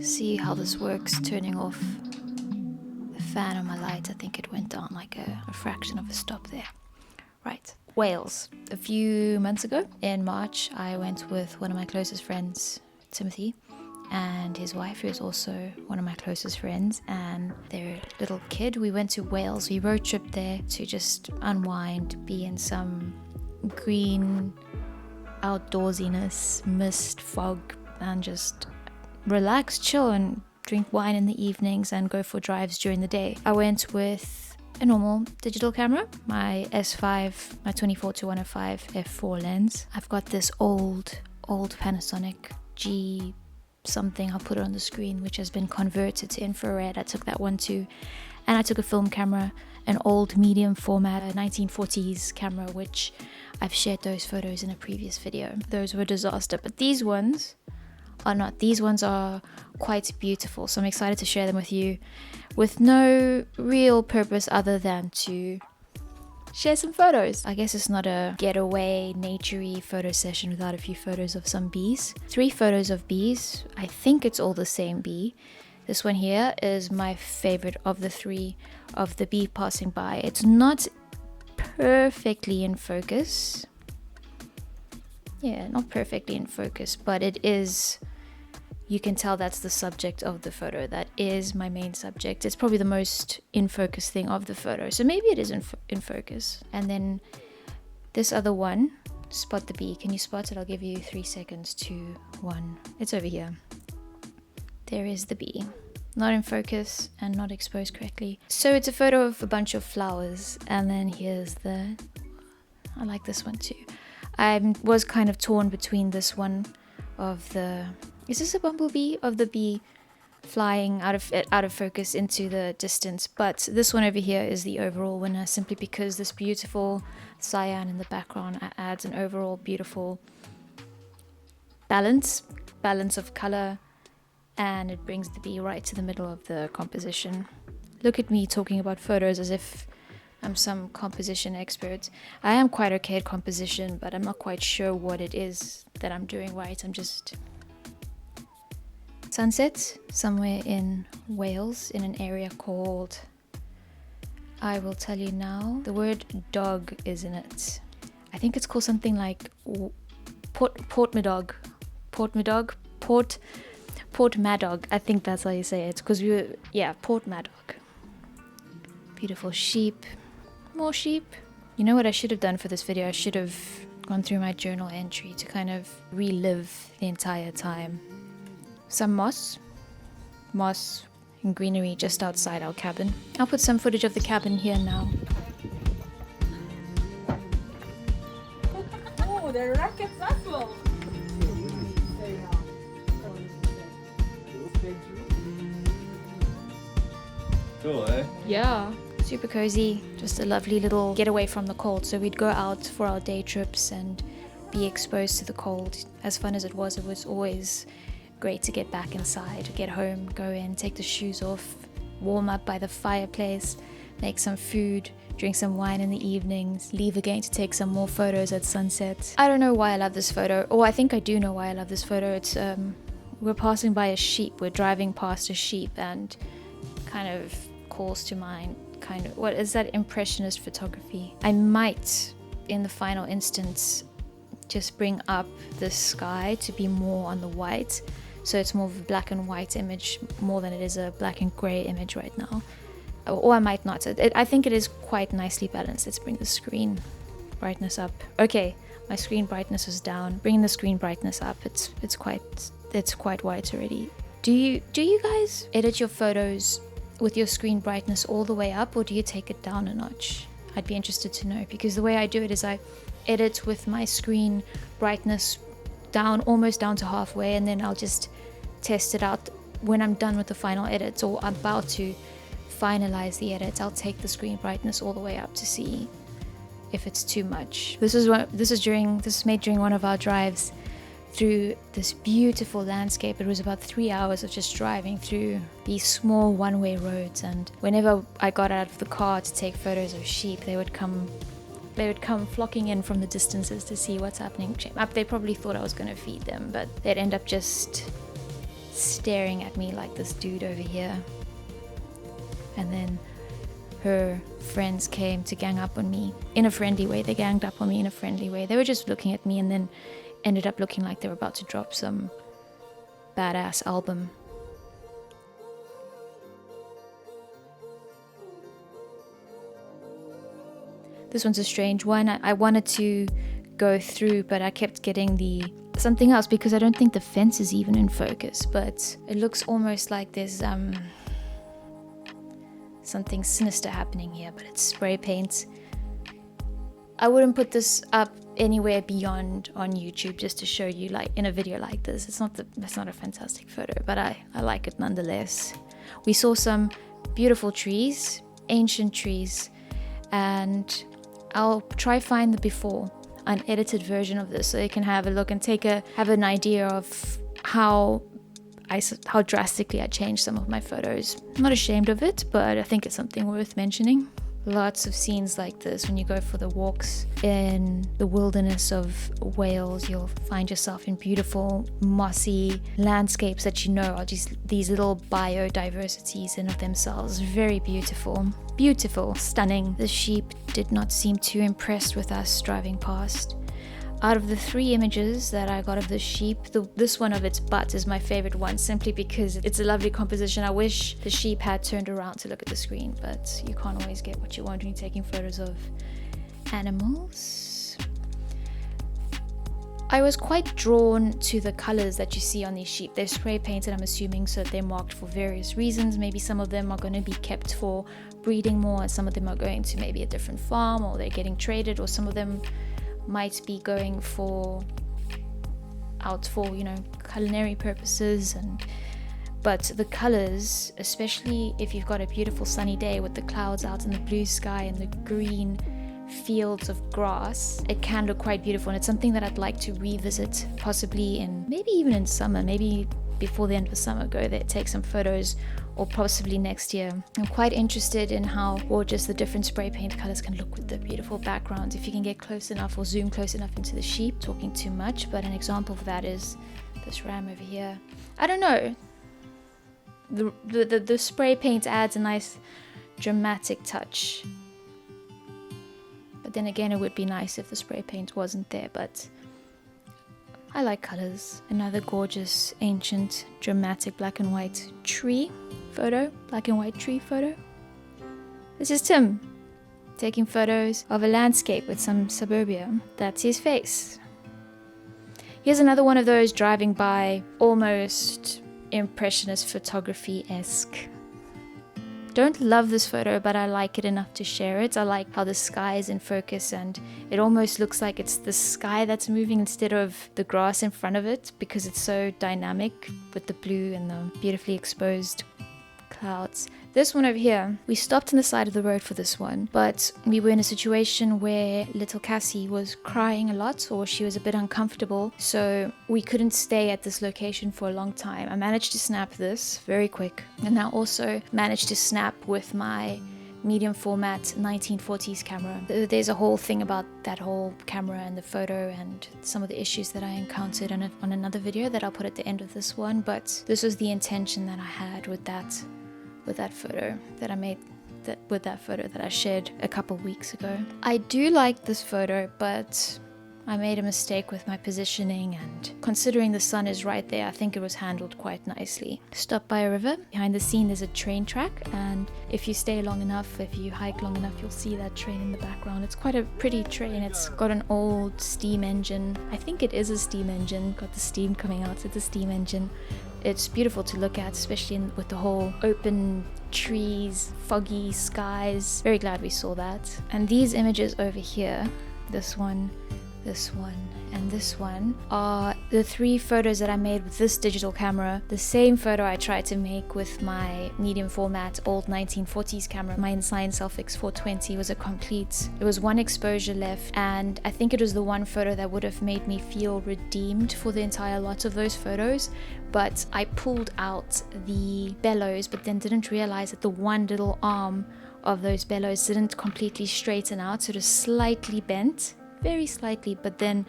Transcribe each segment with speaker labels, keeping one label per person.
Speaker 1: see how this works, turning off the fan on my light. I think it went down like a fraction of a stop there. Right. Wales. A few months ago in March, I went with one of my closest friends, Timothy, and his wife, who is also one of my closest friends, and their little kid. We went to Wales. We road tripped there to just unwind, be in some green outdoorsiness, mist, fog, and just relax, chill, and drink wine in the evenings and go for drives during the day. I went with a normal digital camera, my S5, my 24-105 f4 lens. I've got this old Panasonic G something, I'll put it on the screen, which has been converted to infrared. I took that one too. And I took a film camera, an old medium format, a 1940s camera, which I've shared those photos in a previous video. Those were a disaster, but these ones are not. These ones are quite beautiful, so I'm excited to share them with you with no real purpose other than to share some photos. I guess it's not a getaway, naturey photo session without a few photos of some bees. 3 photos of bees. I think it's all the same bee. This one here is my favorite of the 3 of the bee passing by. It's not perfectly in focus. Yeah, not perfectly in focus, but it is. You can tell that's the subject of the photo. That is my main subject. It's probably the most in focus thing of the photo. So maybe it is in focus. And then this other one, spot the bee. Can you spot it? I'll give you 3 seconds, 2, 1. It's over here. There is the bee. Not in focus and not exposed correctly. So it's a photo of a bunch of flowers. And then here's the... I like this one too. I was kind of torn between this one of the... Is this a bumblebee? Of the bee flying out of focus into the distance. But this one over here is the overall winner, simply because this beautiful cyan in the background adds an overall beautiful balance of color, and it brings the bee right to the middle of the composition. Look at me talking about photos as if I'm some composition expert. I am quite okay at composition, but I'm not quite sure what it is that I'm doing right. I'm just... Sunset somewhere in Wales in an area called... I will tell you now. The word dog is in it. I think it's called something like Port Madog. I think that's how you say it. Because Port Madog. Beautiful sheep. More sheep. You know what I should have done for this video? I should have gone through my journal entry to kind of relive the entire time. Some moss and greenery just outside our cabin. I'll put some footage of the cabin here now.
Speaker 2: Oh, the rackets as well.
Speaker 3: Cool, eh?
Speaker 1: Yeah. Super cozy. Just a lovely little getaway from the cold. So we'd go out for our day trips and be exposed to the cold. As fun as it was always great to get back inside, get home, go in, take the shoes off, warm up by the fireplace, make some food, drink some wine in the evenings, leave again to take some more photos at sunset. I don't know why I love this photo. Oh, I think I do know why I love this photo. It's we're passing by a sheep. We're driving past a sheep, and kind of calls to mind what is that impressionist photography. I might, in the final instance, just bring up the sky to be more on the white. So it's more of a black and white image more than it is a black and grey image right now. Or I might not. I think it is quite nicely balanced. Let's bring the screen brightness up. Okay, my screen brightness is down. Bringing the screen brightness up. It's quite white already. Do you guys edit your photos with your screen brightness all the way up, or do you take it down a notch? I'd be interested to know, because the way I do it is I edit with my screen brightness down, almost down to halfway, and then I'll just test it out when I'm done with the final edits, or about to finalize the edits. I'll take the screen brightness all the way up to see if it's too much. This is made during one of our drives through this beautiful landscape. It was about 3 hours of just driving through these small one-way roads, and whenever I got out of the car to take photos of sheep, they would come flocking in from the distances to see what's happening. They probably thought I was going to feed them, but they'd end up just staring at me like this dude over here. And then her friends came to gang up on me in a friendly way. They ganged up on me in a friendly way. They were just looking at me and then ended up looking like they were about to drop some badass album. This one's a strange one. I wanted to go through, but I kept getting something else because I don't think the fence is even in focus, but it looks almost like there's something sinister happening here, but it's spray paint. I wouldn't put this up anywhere beyond on YouTube just to show you, like in a video like this. That's not a fantastic photo, but I like it nonetheless. We saw some beautiful trees, ancient trees, and I'll try find the before unedited version of this so you can have a look and have an idea of how drastically I changed some of my photos. I'm not ashamed of it, but I think it's something worth mentioning. Lots of scenes like this. When you go for the walks in the wilderness of Wales, you'll find yourself in beautiful mossy landscapes that you know are just these little biodiversities in of themselves. Very beautiful. Beautiful, stunning. The sheep did not seem too impressed with us driving past. Out of the 3 images that I got of the sheep, this one of its butt is my favorite one, simply because it's a lovely composition. I wish the sheep had turned around to look at the screen, but you can't always get what you want when you're taking photos of animals. I was quite drawn to the colors that you see on these sheep. They're spray painted, I'm assuming, so they're marked for various reasons. Maybe some of them are going to be kept for breeding more, and some of them are going to maybe a different farm, or they're getting traded, or some of them might be going out for culinary purposes. But the colors, especially if you've got a beautiful sunny day with the clouds out and the blue sky and the green fields of grass, it can look quite beautiful, and it's something that I'd like to revisit, possibly maybe even in summer, maybe before the end of the summer, go there, take some photos, or possibly next year. I'm quite interested in how gorgeous the different spray paint colors can look with the beautiful backgrounds. If you can get close enough or zoom close enough into the sheep, talking too much, but an example of that is this ram over here. I don't know. The spray paint adds a nice dramatic touch. But then again, it would be nice if the spray paint wasn't there, but I like colors. Another gorgeous, ancient, dramatic black and white tree photo. Black and white tree photo. This is Tim taking photos of a landscape with some suburbia. That's his face. Here's another one of those driving by, almost impressionist photography-esque. Don't love this photo, but I like it enough to share it. I like how the sky is in focus and it almost looks like it's the sky that's moving instead of the grass in front of it, because it's so dynamic with the blue and the beautifully exposed clouds. This one over here, we stopped on the side of the road for this one, but we were in a situation where little Cassie was crying a lot, or she was a bit uncomfortable, so we couldn't stay at this location for a long time. I managed to snap this very quick, and I also managed to snap with my medium format 1940s camera. There's a whole thing about that whole camera and the photo and some of the issues that I encountered on another video that I'll put at the end of this one, but this was the intention that I had with that photo that I made, with that photo that I shared a couple weeks ago. I do like this photo, but I made a mistake with my positioning, and considering the sun is right there, I think it was handled quite nicely. Stopped by a river. Behind the scene there's a train track, and if you stay long enough, if you hike long enough, you'll see that train in the background. It's quite a pretty train. It's got an old steam engine. I think it is a steam engine. Got the steam coming out. It's a steam engine. It's beautiful to look at, especially with the whole open trees, foggy skies. Very glad we saw that. And these images over here, this one, and this one, are the 3 photos that I made with this digital camera. The same photo I tried to make with my medium format old 1940s camera. My Insign Selfix 420 was there was one exposure left, and I think it was the one photo that would have made me feel redeemed for the entire lot of those photos, but I pulled out the bellows, but then didn't realize that the one little arm of those bellows didn't completely straighten out, so it was slightly bent, very slightly, but then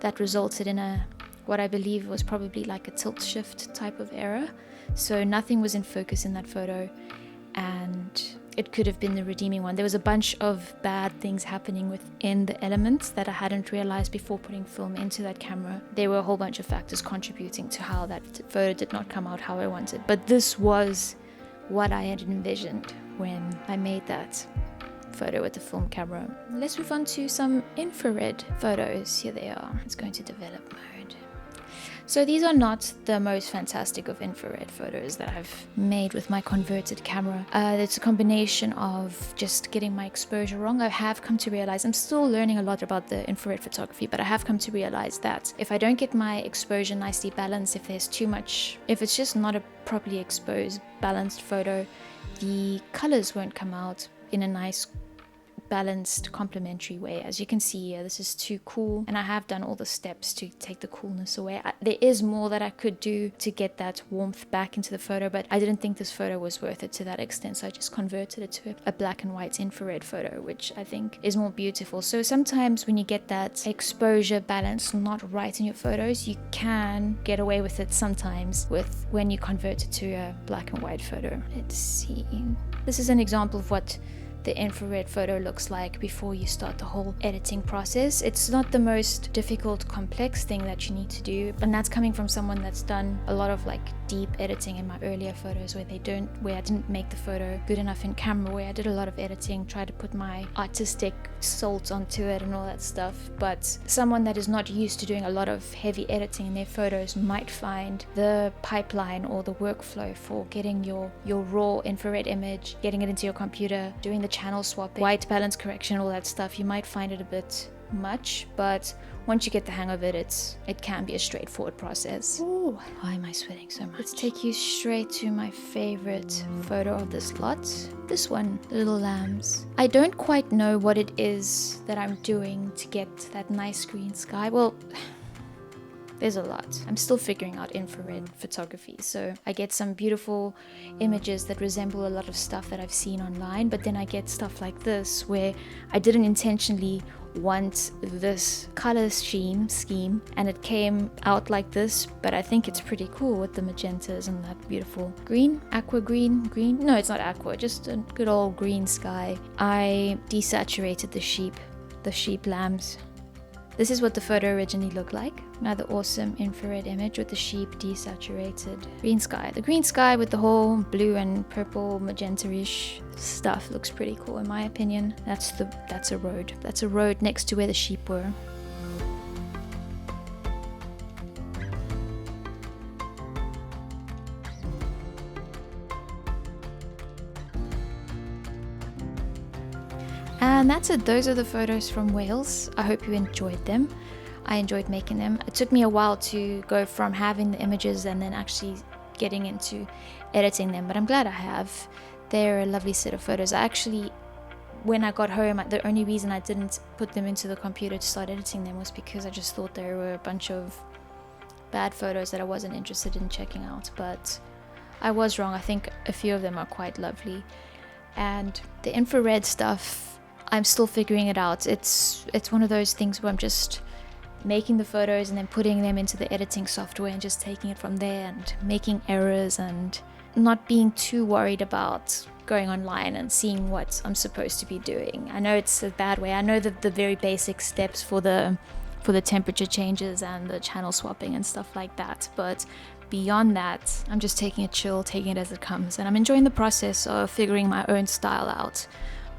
Speaker 1: that resulted in what I believe was probably like a tilt shift type of error. So nothing was in focus in that photo, and it could have been the redeeming one. There was a bunch of bad things happening within the elements that I hadn't realized before putting film into that camera. There were a whole bunch of factors contributing to how that photo did not come out how I wanted. But this was what I had envisioned when I made that photo with the film camera. Let's move on to some infrared photos. Here they are. Let's go into develop mode. So these are not the most fantastic of infrared photos that I've made with my converted camera. It's a combination of just getting my exposure wrong. I have come to realize, I'm still learning a lot about the infrared photography, but I have come to realize that if I don't get my exposure nicely balanced, if there's too much, if it's just not a properly exposed, balanced photo, the colors won't come out in a nice, balanced, complementary way. As you can see here, this is too cool, and I have done all the steps to take the coolness away. There is more that I could do to get that warmth back into the photo, but I didn't think this photo was worth it to that extent, so I just converted it to a black and white infrared photo, which I think is more beautiful. So sometimes when you get that exposure balance not right in your photos, you can get away with it sometimes with when you convert it to a black and white photo. Let's see. This is an example of what the infrared photo looks like before you start the whole editing process. It's not the most difficult, complex thing that you need to do, and that's coming from someone that's done a lot of like deep editing in my earlier photos where I didn't make the photo good enough in camera, where I did a lot of editing, tried to put my artistic salt onto it and all that stuff. But someone that is not used to doing a lot of heavy editing in their photos might find the pipeline or the workflow for getting your raw infrared image, getting it into your computer, doing the channel swapping, white balance correction, all that stuff, you might find it a bit much, but once you get the hang of it, it can be a straightforward process. Ooh, why am I sweating so much? Let's take you straight to my favorite photo of this lot. This one, the little lambs. I don't quite know what it is that I'm doing to get that nice green sky. Well, there's a lot. I'm still figuring out infrared photography, so I get some beautiful images that resemble a lot of stuff that I've seen online, but then I get stuff like this where I didn't intentionally want this color scheme, and it came out like this, but I think it's pretty cool with the magentas and that beautiful green, aqua green. No, it's not aqua, just a good old green sky. I desaturated the sheep lambs. This is what the photo originally looked like. Another awesome infrared image with the sheep desaturated. Green sky. The green sky with the whole blue and purple magenta-ish stuff looks pretty cool in my opinion. That's a road. That's a road next to where the sheep were. And that's it. Those are the photos from Wales. I hope you enjoyed them. I enjoyed making them. It took me a while to go from having the images and then actually getting into editing them, but I'm glad I have. They're a lovely set of photos. When I got home, the only reason I didn't put them into the computer to start editing them was because I just thought there were a bunch of bad photos that I wasn't interested in checking out, but I was wrong. I think a few of them are quite lovely. And the infrared stuff, I'm still figuring it out. It's one of those things where I'm just making the photos and then putting them into the editing software and just taking it from there and making errors and not being too worried about going online and seeing what I'm supposed to be doing. I know it's a bad way. I know the very basic steps for the temperature changes and the channel swapping and stuff like that, but beyond that, I'm just taking it chill, taking it as it comes, and I'm enjoying the process of figuring my own style out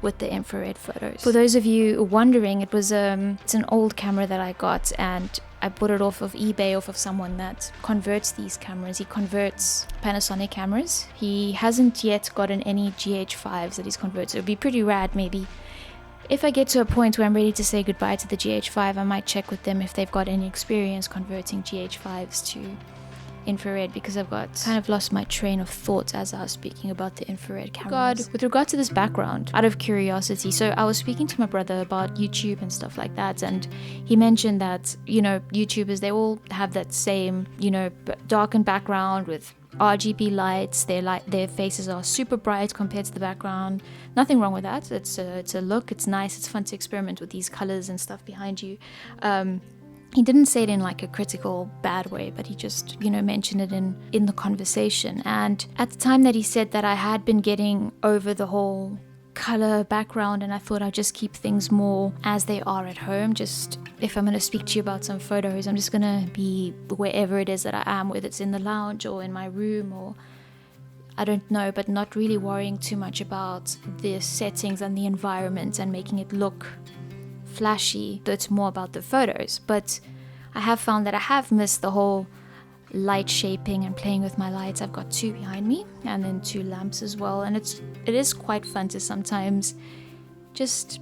Speaker 1: with the infrared photos. For those of you wondering, it's an old camera that I got, and I bought it off of eBay, off of someone that converts these cameras. He converts Panasonic cameras. He hasn't yet gotten any GH5s that he's converted. It would be pretty rad. Maybe if I get to a point where I'm ready to say goodbye to the GH5, I might check with them if they've got any experience converting GH5s to infrared, because I've kind of lost my train of thought as I was speaking about the infrared cameras. With regard to this background, out of curiosity, so I was speaking to my brother about YouTube and stuff like that, and he mentioned that, YouTubers, they all have that same, darkened background with RGB lights. Their faces are super bright compared to the background. Nothing wrong with that. It's a look, it's nice, it's fun to experiment with these colors and stuff behind you. He didn't say it in like a critical, bad way, but he just, mentioned it in the conversation. And at the time that he said that, I had been getting over the whole color background, and I thought I'd just keep things more as they are at home. Just if I'm going to speak to you about some photos, I'm just going to be wherever it is that I am, whether it's in the lounge or in my room or I don't know, but not really worrying too much about the settings and the environment and making it look flashy. It's more about the photos. But I have found that I have missed the whole light shaping and playing with my lights. I've got 2 behind me and then 2 lamps as well, and it is quite fun to sometimes just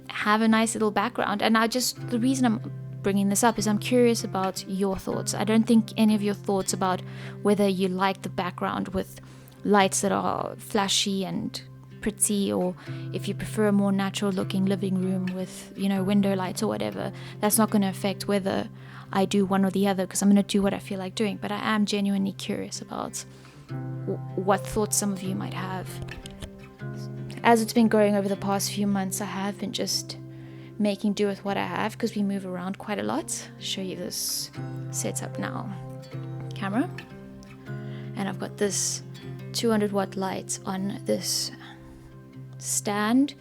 Speaker 1: have a nice little background. And the reason I'm bringing this up is I'm curious about your thoughts. I don't think any of your thoughts about whether you like the background with lights that are flashy and pretty, or if you prefer a more natural looking living room with window lights or whatever, that's not going to affect whether I do one or the other, because I'm going to do what I feel like doing. But I am genuinely curious about what thoughts some of you might have. As it's been going over the past few months, I have been just making do with what I have, because we move around quite a lot. I'll show you this setup now. Camera, and I've got this 200 watt light on this stand.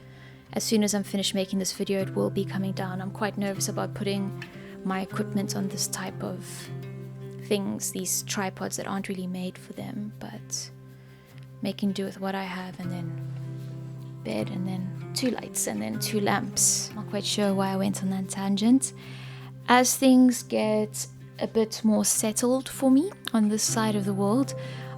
Speaker 1: As soon as I'm finished making this video, it will be coming down. I'm quite nervous about putting my equipment on this type of things, these tripods that aren't really made for them, but making do with what I have. And then bed, and then 2 lights, and then 2 lamps. Not quite sure why I went on that tangent. As things get a bit more settled for me on this side of the world,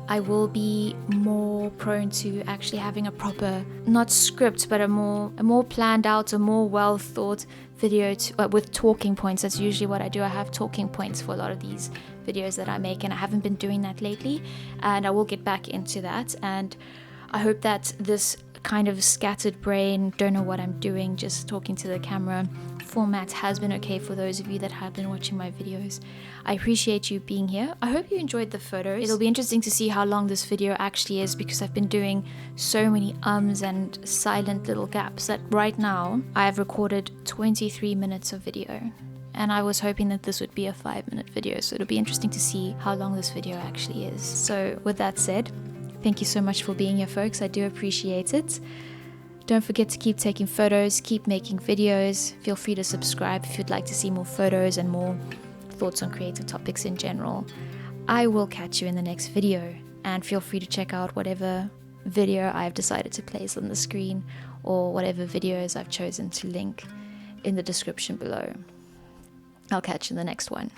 Speaker 1: I will be more prone to actually having a proper, not script, but a more planned out, a more well thought video with talking points. That's usually what I do. I have talking points for a lot of these videos that I make, and I haven't been doing that lately, and I will get back into that. And I hope that this kind of scattered brain, don't know what I'm doing, just talking to the camera format has been okay for those of you that have been watching my videos. I appreciate you being here. I hope you enjoyed the photos. It'll be interesting to see how long this video actually is, because I've been doing so many ums and silent little gaps that right now I have recorded 23 minutes of video, and I was hoping that this would be a 5-minute video, so it'll be interesting to see how long this video actually is. So with that said, thank you so much for being here, folks. I do appreciate it. Don't forget to keep taking photos, keep making videos. Feel free to subscribe if you'd like to see more photos and more thoughts on creative topics in general. I will catch you in the next video, and feel free to check out whatever video I've decided to place on the screen, or whatever videos I've chosen to link in the description below. I'll catch you in the next one.